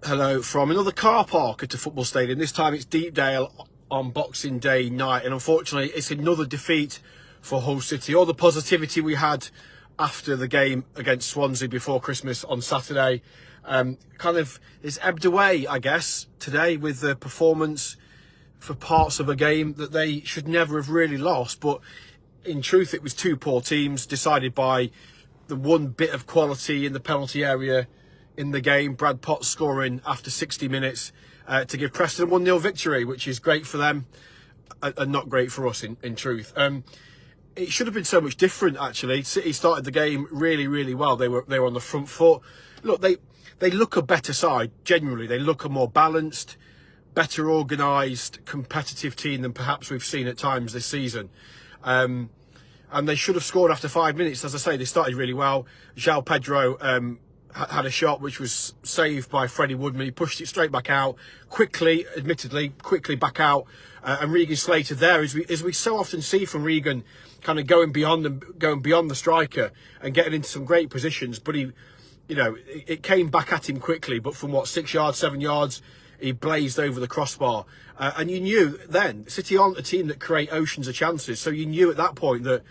Hello from another car park at a football stadium. This time it's Deepdale on Boxing Day night, and unfortunately it's another defeat for Hull City. All the positivity we had after the game against Swansea before Christmas on Saturday kind of is ebbed away, I guess, today with the performance for parts of a game that they should never have really lost. But in truth, it was two poor teams decided by the one bit of quality in the penalty area in the game. Brad Potts scoring after 60 minutes to give Preston a 1-0 victory, which is great for them and not great for us in truth. It should have been so much different, actually. City started the game really well. They were on the front foot. Look, they look a better side, genuinely. They look a more balanced, better organised, competitive team than perhaps we've seen at times this season. And they should have scored after 5 minutes. As I say, they started really well. João Pedro had a shot which was saved by Freddie Woodman. He pushed it straight back out quickly, admittedly, quickly back out. And Regan Slater there, as we so often see from Regan, kind of going beyond the striker and getting into some great positions. But it came back at him quickly. But from 6 yards, 7 yards, he blazed over the crossbar. And you knew then City aren't a team that create oceans of chances. So you knew at that point that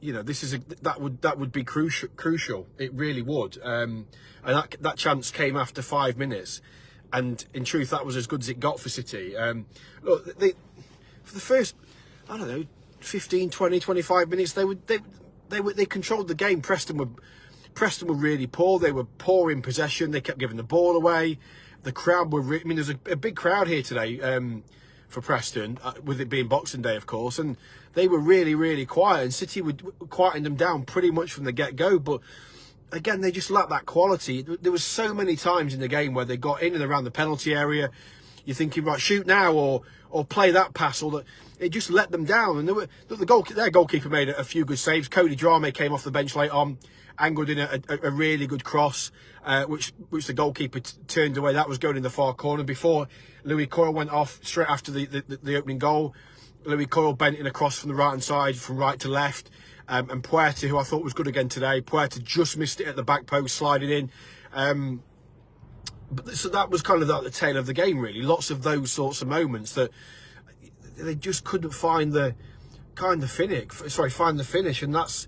that would be crucial. It really would. And that chance came after 5 minutes, and in truth, that was as good as it got for City. Look, for the first, 15, 20, 25 minutes, they controlled the game. Preston were really poor. They were poor in possession. They kept giving the ball away. The crowd were. There's a big crowd here today for Preston, with it being Boxing Day, of course, and they were really quiet, and City were quieting them down pretty much from the get-go. But again, they just lacked that quality. There was so many times in the game where they got in and around the penalty area. You're thinking, right, shoot now or play that pass, or that it just let them down. And their goalkeeper made a few good saves. Cody Drame came off the bench late on, angled in a really good cross, which the goalkeeper turned away. That was going in the far corner before Louis Coyle went off straight after the opening goal. Louis Coyle bent in across from the right-hand side, from right to left. And Puerta, who I thought was good again today, Puerta just missed it at the back post, sliding in. So that was kind of the tail of the game, really. Lots of those sorts of moments that they just couldn't find the finish. And that's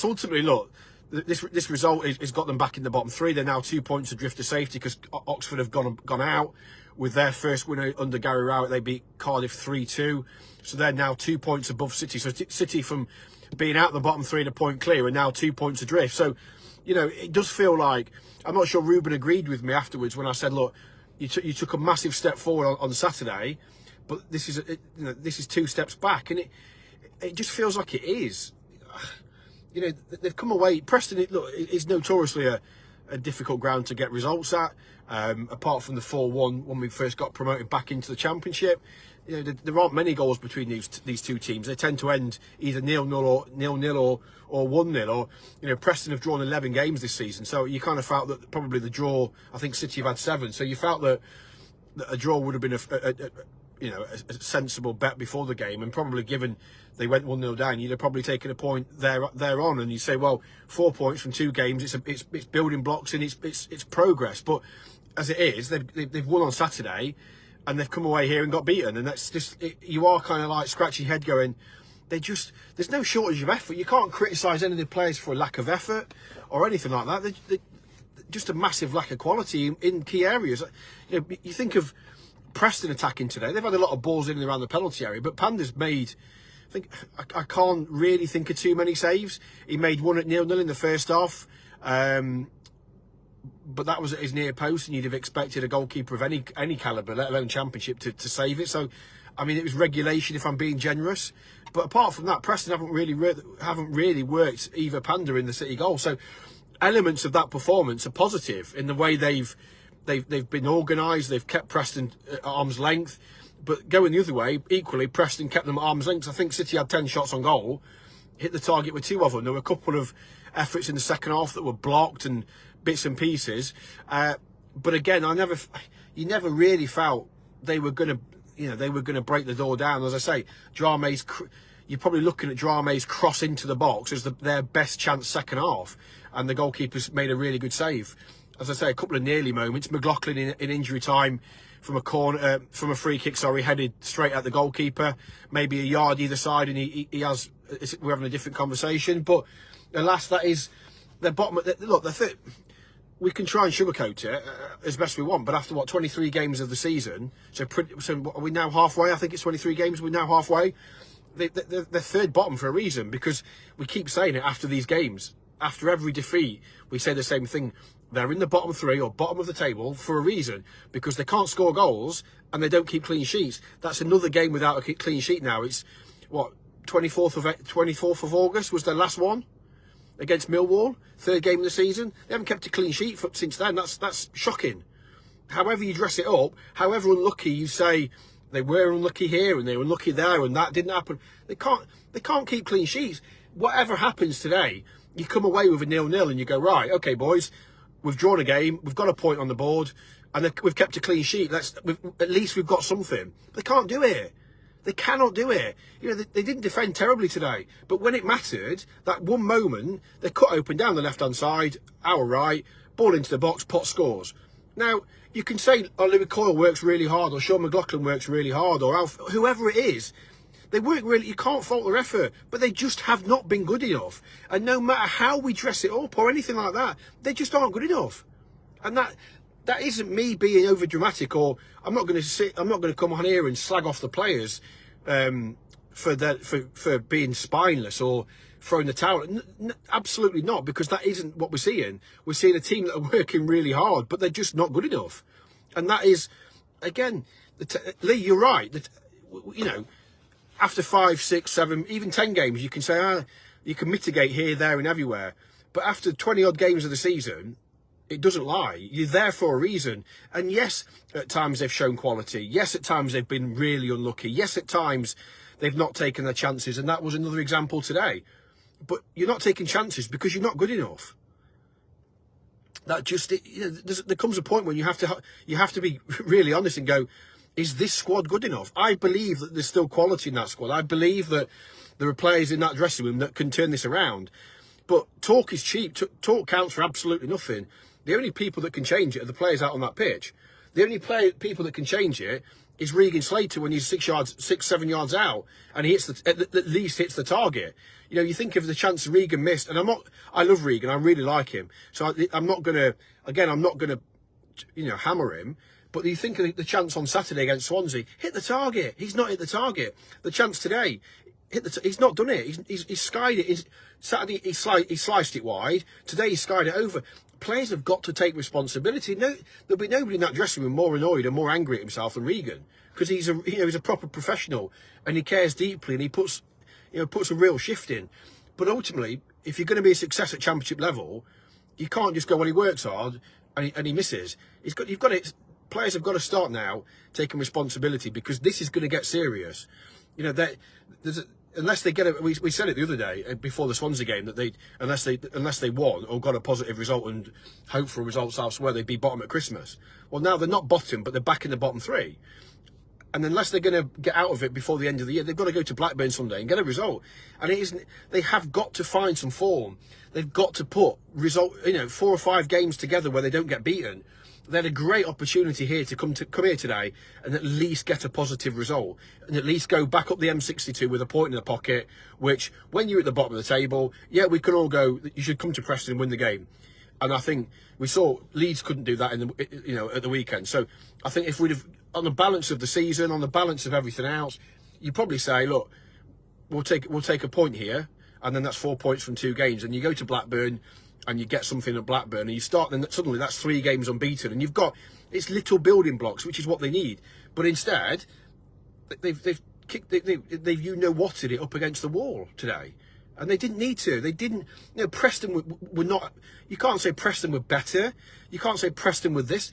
ultimately, look, this result has got them back in the bottom three. They're now 2 points adrift of safety because Oxford have gone out. With their first win under Gary Rowett, they beat Cardiff 3-2. So they're now 2 points above City. So City, from being out the bottom three and a point clear, are now 2 points adrift. So, it does feel like, I'm not sure Ruben agreed with me afterwards when I said, look, you took a massive step forward on Saturday, but this is 2 steps back. And it just feels like it is. They've come away. Preston, is notoriously a difficult ground to get results at. Apart from the 4-1 when we first got promoted back into the Championship, there aren't many goals between these two teams. They tend to end either 0-0 or 1-0. Or Preston have drawn 11 games this season, so you kind of felt that probably the draw. I think City have had 7, so you felt that a draw would have been a sensible bet before the game, and probably given they went 1-0 down, you'd have probably taken a point there on, and you say, well, 4 points from 2 games, it's building blocks and it's progress. But as it is, they've won on Saturday, and they've come away here and got beaten, and that's just you are kind of like scratching your head, going, there's no shortage of effort. You can't criticise any of the players for a lack of effort or anything like that. They just a massive lack of quality in key areas. You think of Preston attacking today. They've had a lot of balls in and around the penalty area, but Panda's made, I can't really think of too many saves. He made one at 0-0 in the first half, but that was at his near post, and you'd have expected a goalkeeper of any calibre, let alone Championship, to save it. So, it was regulation, if I'm being generous. But apart from that, Preston haven't really worked either Panda in the City goal. So elements of that performance are positive in the way they've been organised. They've kept Preston at arm's length. But going the other way, equally, Preston kept them at arm's length. I think City had 10 shots on goal, hit the target with 2 of them. There were a couple of efforts in the second half that were blocked and bits and pieces. But again, you never really felt they were going to break the door down. As I say, you're probably looking at Drame's cross into the box as their best chance second half, and the goalkeeper's made a really good save. as I say, a couple of nearly moments. McLaughlin in injury time from a corner, from a free kick, sorry, headed straight at the goalkeeper, maybe a yard either side, and he has. We're having a different conversation, but alas, that is the bottom. Look, we can try and sugarcoat it as best we want, but after what 23 games of the season, so are we now halfway? I think it's 23 games. We're now halfway. They're third bottom for a reason, because we keep saying it after these games. After every defeat, we say the same thing. They're in the bottom three or bottom of the table for a reason, because they can't score goals and they don't keep clean sheets. That's another game without a clean sheet now. It's what 24th of August was their last one against Millwall, third game of the season. They haven't kept a clean sheet since then. That's shocking. However you dress it up, however unlucky you say they were unlucky here and they were unlucky there and that didn't happen, they can't keep clean sheets. Whatever happens today, you come away with a 0-0 and you go, right, okay, boys, we've drawn a game, we've got a point on the board, and we've kept a clean sheet. At least we've got something. They can't do it. They cannot do it. You know, they didn't defend terribly today, but when it mattered, that one moment, they cut open down the left-hand side, our right, ball into the box, Pot scores. Now, you can say, oh, Louis Coyle works really hard, or Sean McLaughlin works really hard, or whoever it is. They work really, you can't fault their effort, but they just have not been good enough. And no matter how we dress it up or anything like that, they just aren't good enough. And that isn't me being over dramatic, or I'm not going to come on here and slag off the players for being spineless or throwing the towel. Absolutely not, because that isn't what we're seeing. We're seeing a team that are working really hard, but they're just not good enough. And that is, again, Lee, you're right. You know, after 5, 6, 7, even 10 games, you can say, you can mitigate here, there and everywhere. But after 20 odd games of the season, it doesn't lie. You're there for a reason. And yes, at times they've shown quality. Yes, at times they've been really unlucky. Yes, at times they've not taken their chances. And that was another example today. But you're not taking chances because you're not good enough. That just, you know, there comes a point when you have to be really honest and go, is this squad good enough? I believe that there's still quality in that squad. I believe that there are players in that dressing room that can turn this around. But talk is cheap. Talk counts for absolutely nothing. The only people that can change it are the players out on that pitch. The only people that can change it is Regan Slater when he's 6, 7 yards out and he at least hits the target. You know, you think of the chance Regan missed, and I love Regan, I really like him. So I'm not gonna, you know, hammer him. But you think of the chance on Saturday against Swansea, hit the target. He's not hit the target. The chance today, he's not done it. He's skied it. Saturday he sliced it wide. Today he skied it over. Players have got to take responsibility. No, there'll be nobody in that dressing room more annoyed and more angry at himself than Regan, because he's a proper professional and he cares deeply and he puts a real shift in. But ultimately, if you're going to be a success at Championship level, you can't just go, well, he works hard and he misses. Players have got to start now taking responsibility, because this is going to get serious. You know, unless they get it, we said it the other day before the Swansea game that unless they won or got a positive result and hope for results elsewhere, they'd be bottom at Christmas. Well, now they're not bottom, but they're back in the bottom three. And unless they're going to get out of it before the end of the year, they've got to go to Blackburn Sunday and get a result. And they have got to find some form. They've got to put 4 or 5 games together where they don't get beaten. They had a great opportunity here to come here today and at least get a positive result and at least go back up the M62 with a point in the pocket, which when you're at the bottom of the table, yeah, we can all go, you should come to Preston and win the game. And I think we saw Leeds couldn't do that at the weekend. So I think if we'd have, on the balance of the season, on the balance of everything else, you'd probably say, look, we'll take a point here, and then that's 4 points from 2 games, and you go to Blackburn and you get something at Blackburn, and you start, then suddenly that's 3 games unbeaten, and you've got, it's little building blocks, which is what they need. But instead, they've you-know-whatted it up against the wall today. And they didn't need to. They didn't, Preston were not, you can't say Preston were better. You can't say Preston were this.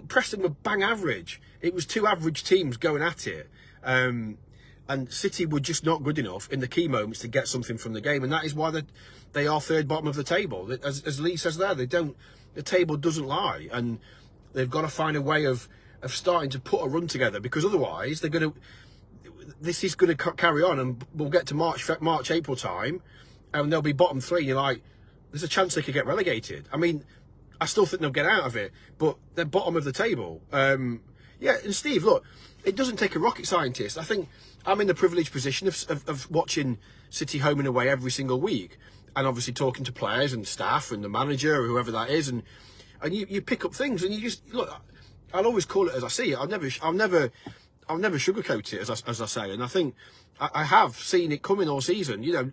Preston were bang average. It was 2 average teams going at it. And City were just not good enough in the key moments to get something from the game. And that is why they are third bottom of the table. As Lee says there, the table doesn't lie. And they've got to find a way of starting to put a run together, because otherwise this is going to carry on, and we'll get to March, April time, and they'll be bottom 3. And you're like, there's a chance they could get relegated. I mean, I still think they'll get out of it, but they're bottom of the table. Yeah, and Steve, look, it doesn't take a rocket scientist. I think I'm in the privileged position of watching City home and away every single week, and obviously talking to players and staff and the manager or whoever that is, and you pick up things, and you just look. I'll always call it as I see it. I'll never sugarcoat it, as I say. And I think I have seen it coming all season. You know,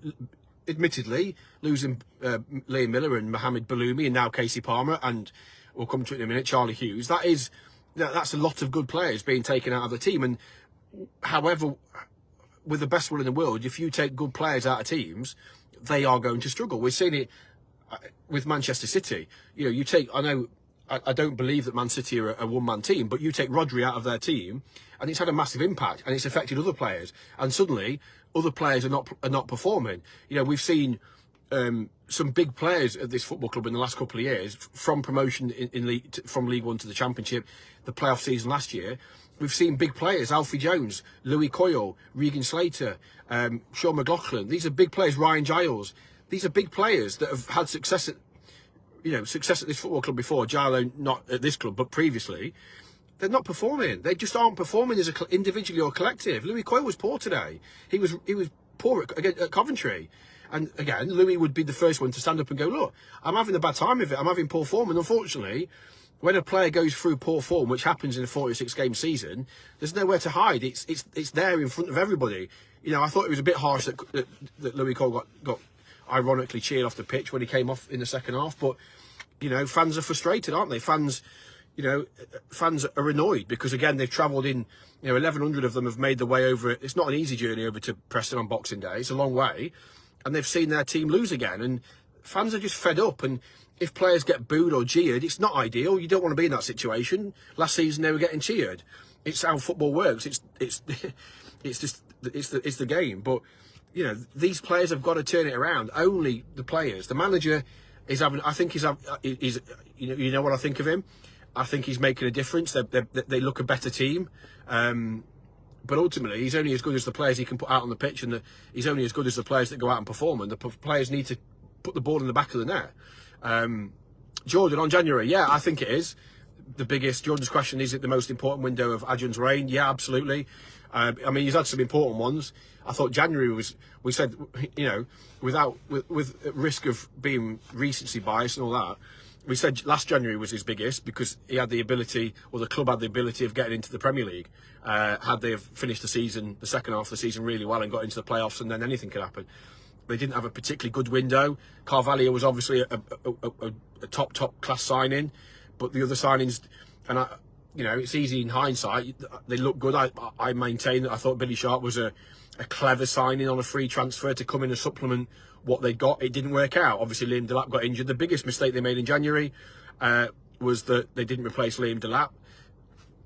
admittedly, losing Liam Miller and Mohamed Baloumi and now Casey Palmer, and we'll come to it in a minute, Charlie Hughes. That's a lot of good players being taken out of the team. And however, with the best will in the world, if you take good players out of teams, they are going to struggle. We're seeing it with Manchester City. You know, I don't believe that Man City are a one-man team, but you take Rodri out of their team, and it's had a massive impact, and it's affected other players. And suddenly, other players are not performing. You know, we've seen some big players at this football club in the last couple of years, from promotion from League One to the Championship, the playoff season last year. We've seen big players: Alfie Jones, Louis Coyle, Regan Slater, Sean McLaughlin. These are big players. Ryan Giles. These are big players that have had success at this football club before. Gilo not at this club, but previously. They're not performing. They just aren't performing as individually or collective. Louis Coyle was poor today. He was poor at Coventry. And again, Louis would be the first one to stand up and go, look, I'm having a bad time with it. I'm having poor form. And unfortunately, when a player goes through poor form, which happens in a 46-game season, there's nowhere to hide. It's there in front of everybody. You know, I thought it was a bit harsh that Louis Coyle got ironically cheered off the pitch when he came off in the second half. But, you know, fans are frustrated, aren't they? Fans are annoyed because, again, they've travelled in, 1,100 of them have made their way over. It's not an easy journey over to Preston on Boxing Day. It's a long way. And they've seen their team lose again. And fans are just fed up. And if players get booed or jeered, it's not ideal. You don't want to be in that situation. Last season, they were getting cheered. It's how football works. It's the game. But, you know, these players have got to turn it around. Only the players. The manager is having, I think you know what I think of him? I think he's making a difference. They look a better team. But ultimately, he's only as good as the players he can put out on the pitch, and he's only as good as the players that go out and perform. And the players need to put the ball in the back of the net. Jordan, on January, yeah, I think it is the biggest. Jordan's question: is it the most important window of Adrian's reign? Yeah, absolutely. I mean, he's had some important ones. I thought January was. We said, with risk of being recency bias and all that. We said last January was his biggest because he had the ability, or the club had the ability, of getting into the Premier League. Had they have finished the second half of the season really well and got into the playoffs, and then anything could happen. They didn't have a particularly good window. Carvalho was obviously a top class signing, but the other signings, and it's easy in hindsight. They look good. I maintain that I thought Billy Sharp was a clever signing on a free transfer to come in and supplement what they got. It didn't work out. Obviously, Liam Delap got injured. The biggest mistake they made in January was that they didn't replace Liam Delap.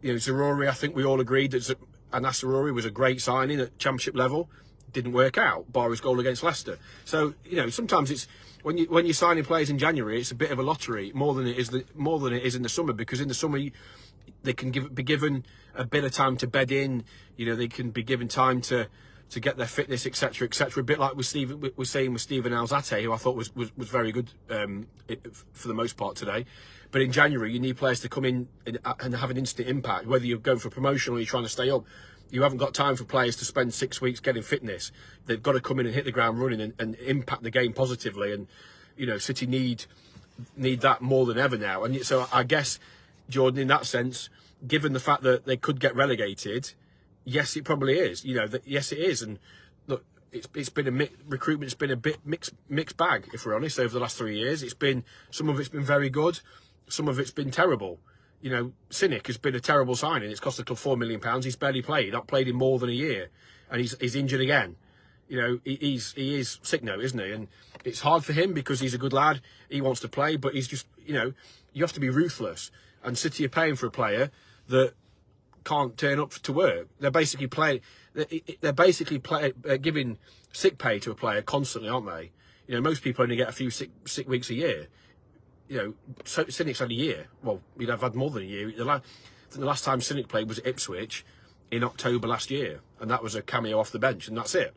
Zaroury, I think we all agreed that Anas Zaroury was a great signing at Championship level. Didn't work out, bar his goal against Leicester. So, sometimes it's when you're signing players in January, it's a bit of a lottery more than it is in the summer, because in the summer they can be given a bit of time to bed in. They can be given time to get their fitness, etc., etc. A bit like we're saying with Stephen Alzate, who I thought was very good for the most part today. But in January, you need players to come in and have an instant impact. Whether you're going for promotion or you're trying to stay up, you haven't got time for players to spend 6 weeks getting fitness. They've got to come in and hit the ground running and impact the game positively. And City need that more than ever now. And so I guess, Jordan, in that sense, given the fact that they could get relegated. Yes, it probably is. Yes, it is. And look, it's been recruitment's been a bit mixed bag, if we're honest, over the last 3 years. Some of it's been very good, some of it's been terrible. Cynic has been a terrible signing. It's cost the club £4 million. He's barely played. Not played in more than a year, and he's injured again. He is sick now, isn't he? And it's hard for him because he's a good lad. He wants to play, but he's just you have to be ruthless. And City are paying for a player that can't turn up to work. They're basically giving sick pay to a player constantly, aren't they? Most people only get a few sick weeks a year. Cynic's had a year. Well, he'd have had more than a year. The last time Cynic played was at Ipswich in October last year, and that was a cameo off the bench, and that's it.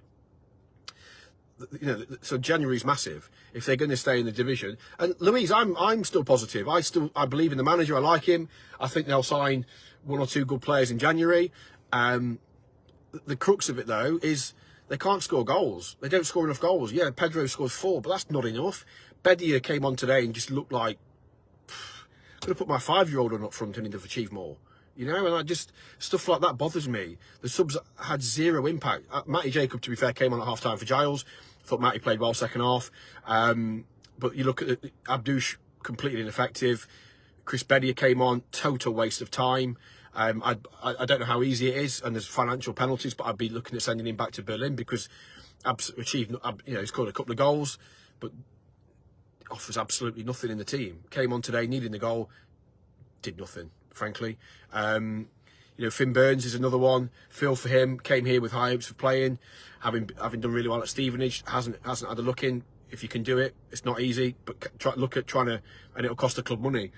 So January's massive if they're going to stay in the division. And Louise, I'm still positive. I believe in the manager. I like him. I think they'll sign 1 or 2 good players in January. The crux of it though is they can't score goals. They don't score enough goals. Yeah, Pedro scores 4, but that's not enough. Bedia came on today and just looked like could have put my 5-year-old on up front and he'd have achieved more. And stuff like that bothers me. The subs had 0 impact. Matty Jacob, to be fair, came on at half-time for Giles. Thought Matty played well second half. But you look at Abdouche, completely ineffective. Chris Bedia came on, total waste of time. I don't know how easy it is, and there's financial penalties, but I'd be looking at sending him back to Berlin because he's scored a couple of goals, but offers absolutely nothing in the team. Came on today, needing the goal, did nothing. Frankly, Finn Burns is another one. Feel for him. Came here with high hopes for playing, having done really well at Stevenage. Hasn't had a look in. If you can do it, it's not easy. But look at trying to, and it'll cost the club money.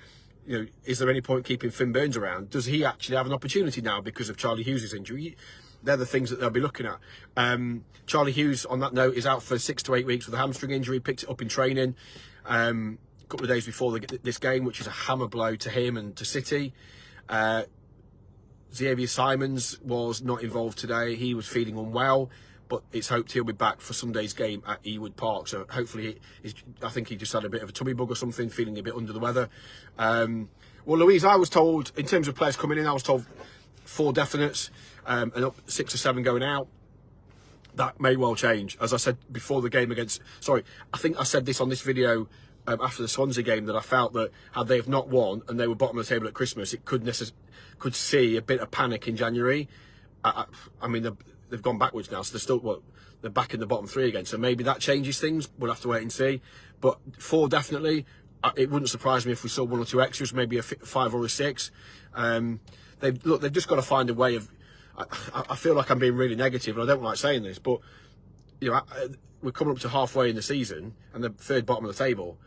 Is there any point keeping Finn Burns around? Does he actually have an opportunity now because of Charlie Hughes' injury? They're the things that they'll be looking at. Charlie Hughes, on that note, is out for 6 to 8 weeks with a hamstring injury. Picked it up in training. A couple of days before this game, which is a hammer blow to him and to City. Xavier Simons was not involved today. He was feeling unwell, but it's hoped he'll be back for Sunday's game at Ewood Park. So hopefully, I think he just had a bit of a tummy bug or something, feeling a bit under the weather. Well, Louise, I was told, in terms of players coming in, I was told 4 definites and up 6 or 7 going out. That may well change. As I said before the game I think I said this on this video after the Swansea game, that I felt that had they have not won and they were bottom of the table at Christmas, it could see a bit of panic in January. I mean, they've gone backwards now, so they're back in the bottom 3 again. So maybe that changes things. We'll have to wait and see. But 4 definitely. It wouldn't surprise me if we saw 1 or 2 extras, maybe a 5 or a 6. They've just got to find a way of. I feel like I'm being really negative, and I don't like saying this, but we're coming up to halfway in the season and the 3rd bottom of the table.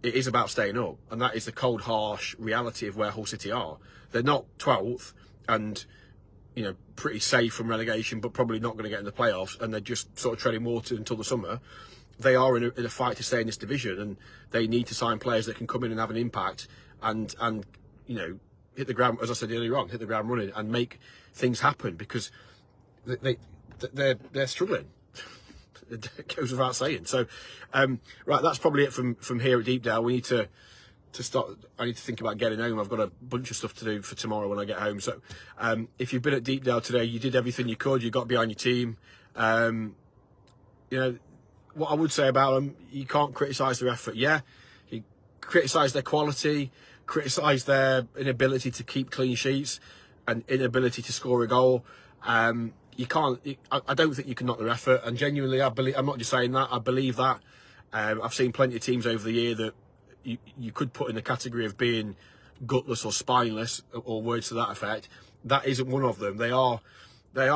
It is about staying up, and that is the cold, harsh reality of where Hull City are. They're not 12th and pretty safe from relegation, but probably not going to get in the playoffs, and they're just sort of treading water until the summer. They are in a fight to stay in this division, and they need to sign players that can come in and have an impact and hit the ground, as I said earlier on, hit the ground running and make things happen, because they're struggling. It goes without saying. So, right, that's probably it from here at Deepdale. We need to start. I need to think about getting home. I've got a bunch of stuff to do for tomorrow when I get home. So, if you've been at Deepdale today, you did everything you could. You got behind your team. What I would say about them, you can't criticise their effort. Yeah, you criticise their quality, criticise their inability to keep clean sheets and inability to score a goal. You can't. I don't think you can knock their effort. And genuinely, I believe. I'm not just saying that. I believe that. I've seen plenty of teams over the year that you could put in the category of being gutless or spineless, or words to that effect. That isn't one of them. They are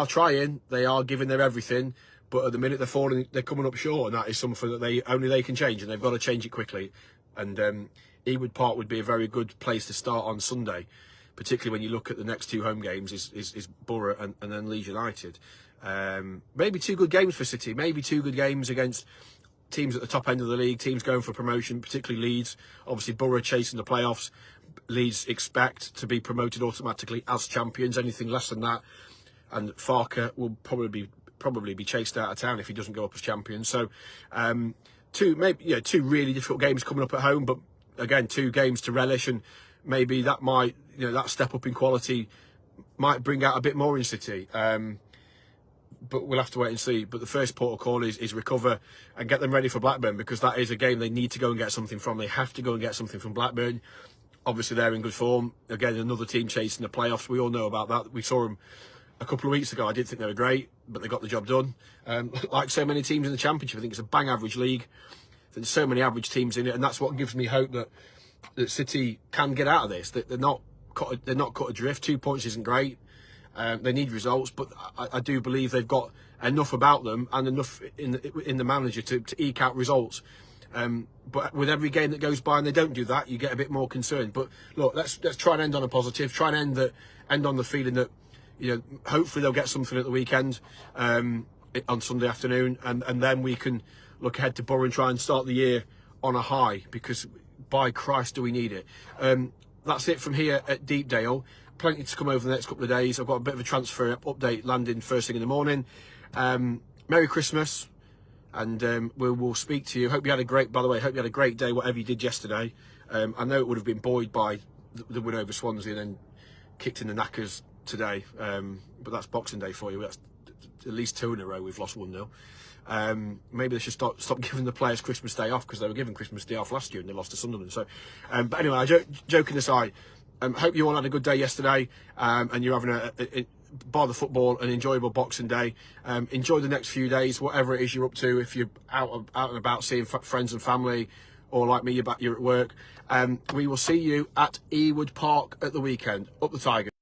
trying. They are giving their everything. But at the minute they're coming up short, and that is something that only they can change, and they've got to change it quickly. And Ewood Park would be a very good place to start on Sunday, particularly when you look at the next 2 home games is Borough and then Leeds United. Maybe 2 good games for City, maybe 2 good games against teams at the top end of the league, teams going for promotion, particularly Leeds. Obviously Borough chasing the playoffs. Leeds expect to be promoted automatically as champions. Anything less than that, and Farker will probably be chased out of town if he doesn't go up as champion. So 2 really difficult games coming up at home, but again 2 games to relish, and maybe that might that step up in quality might bring out a bit more in City. But we'll have to wait and see. But the first port of call is recover and get them ready for Blackburn, because that is a game they need to go and get something from. They have to go and get something from Blackburn. Obviously they're in good form. Again, another team chasing the playoffs. We all know about that. We saw them a couple of weeks ago. I didn't think they were great, but they got the job done. Like so many teams in the Championship, I think it's a bang average league. There's so many average teams in it, and that's what gives me hope that City can get out of this. That they're not cut adrift. 2 points isn't great. They need results, but I do believe they've got enough about them and enough in the manager to eke out results. But with every game that goes by and they don't do that, you get a bit more concerned. But look, let's try and end on a positive. Try and end on the feeling that hopefully they'll get something at the weekend. on Sunday afternoon, and then we can look ahead to Borough and try and start the year on a high, because by Christ do we need it. That's it from here at Deepdale. Plenty to come over the next couple of days. I've got a bit of a transfer update landing first thing in the morning. Merry Christmas, and we'll speak to you. Hope you had a great, by the way, hope you had a great day, whatever you did yesterday. I know it would have been buoyed by the win over Swansea and then kicked in the knackers today, but that's Boxing Day for you. That's at least 2 in a row we've lost 1-0. Maybe they should stop giving the players Christmas Day off, because they were given Christmas Day off last year and they lost to Sunderland. So, but anyway, joking aside, hope you all had a good day yesterday, and you're having bar the football, an enjoyable Boxing Day. Enjoy the next few days, whatever it is you're up to. If you're out and about seeing friends and family, or like me, you're at work. We will see you at Ewood Park at the weekend. Up the Tigers.